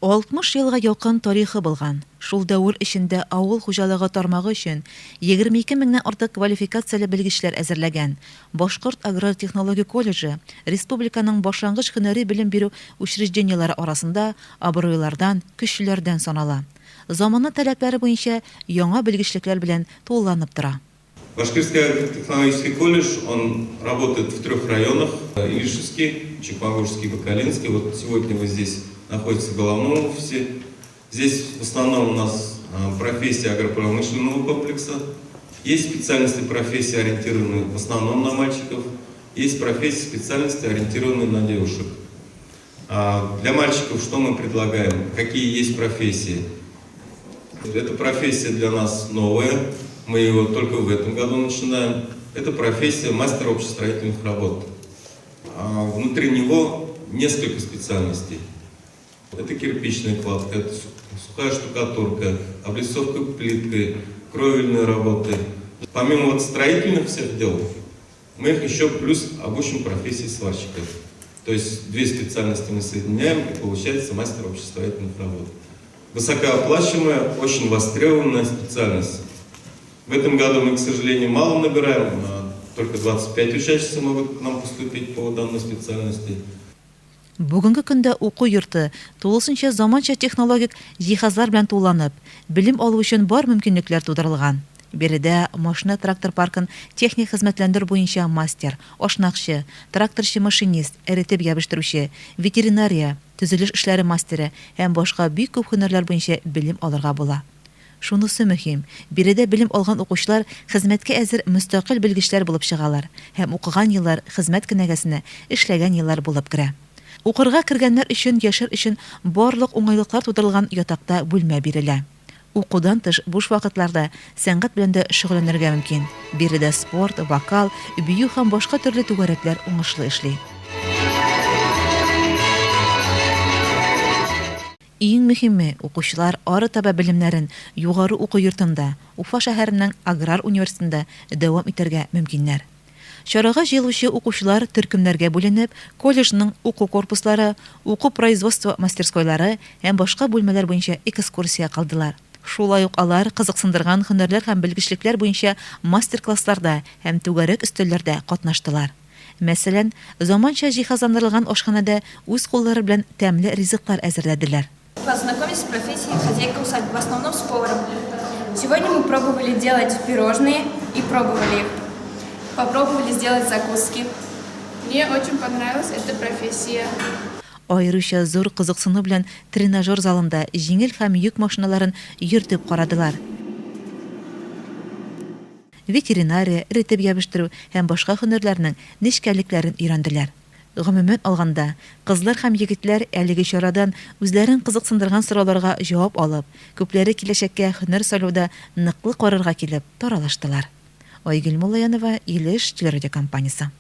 60 елга якын тарихы булган. Шул дәвер эчендә авыл хуҗалыгы тармагы өчен 22 меңнән артык квалификацияле белгечләр әзерләгән Башкорт аграр технология колледжы республиканың башлангыч һөнәри белем бирү учреждениеләре арасында абруйлардан, көчләрдән санала. Заманы таләпләре буенча яңа белгечлекләр белән тулыланып тора. Башкирский агротехнологический колледж, он работает в 3 районах: Илишевский, Чекмагурский, Бакалинский. Вот сегодня вы здесь находитесь в головном офисе. Здесь в основном у нас профессия агропромышленного комплекса. Есть специальности профессии, ориентированные в основном на мальчиков. Есть профессии, специальности, ориентированные на девушек. Для мальчиков что мы предлагаем? Какие есть профессии? Эта профессия для нас новая. Мы его только в этом году начинаем. Это профессия мастера общестроительных работ. Внутри него несколько специальностей. Это кирпичная кладка, это сухая штукатурка, облицовка плиткой, кровельные работы. Помимо вот строительных всех дел, мы их еще плюс обучим профессии сварщиков. То есть 2 специальности мы соединяем, и получается мастер общестроительных работ. Высокооплачиваемая, очень востребованная специальность. В этом году мы, к сожалению, мало набираем, только 25 учащихся могут к нам поступить по данной специальности. Бүгенге көндә уку йорты тулысынча заманча технологик җиһазлар белән туланып, белем алу өчен бар мөмкинлекләр тудырылган. Биредә машина трактор паркын техник хезмәтләндерү буенча мастер, ашнакчы, тракторчы-машинист, эретеп ябыштыручы, ветеринария, төзелеш эшләре мастеры һәм башка бик күп һөнәрләр буенча белем алырга була. Шунысы мөһим, биредә белем алган укучылар хезмәткә әзер мөстәкыйль белгечләр булып чыгалар һәм укыган еллар хезмәт кенәгәсенә эшләгән еллар булып керә. Укырга кергәннәр өчен, яшәр өчен барлык уңайлыклар тудырылган ятакта бүлмә бирелә. Укудан тыш буш вакытларда сәнгать белән дә шөгыльләнергә мөмкин. Биредә спорт, вокал, бию һәм башка төрле түгәрәкләр уңышлы эшли. Иң мөһиме, укучылар арытаба белемнәрен югары уку йортында, Уфа шәһәренең аграр университетында дәвам итәргә мөмкиннәр. Чарага җыелучы укучылар төркемнәргә бүленеп, колледжның уку корпуслары, уку производство мастерскойлары һәм башка бүлмәләр буенча экскурсия кылдылар. Шулай ук алар кызыксындырган һөнәрләр һәм белгечлекләр буенча мастер-классларда һәм түгәрәк өстәлләрдә катнаштылар. Мәсәлән, заманча җиһазландырылган ашханәдә үз куллары белән тәмле ризыклар әзерләделәр. Познакомились с профессией хозяйка усадьбы, в основном с поваром. Сегодня мы пробовали делать пирожные и пробовали их. Попробовали сделать закуски. Мне очень понравилась эта профессия. Айрыша зур кызыксыну белән тренажер залында җиңел һәм йөк машиналарын йөртеп карадылар. Ветеринария, эретеп ябыштыру һәм башка һөнәрләрнең нечкәлекләрен өйрәнделәр. Гомумән алганда, кызлар һәм егетләр әлеге чарадан үзләрен кызыксындырган сорауларга җавап алып, күпләре киләчәккә һөнәр сайлауда ныклы карарга килеп таралыштылар. Айгөл Муллаянова, Илеш телерадиокомпаниясе.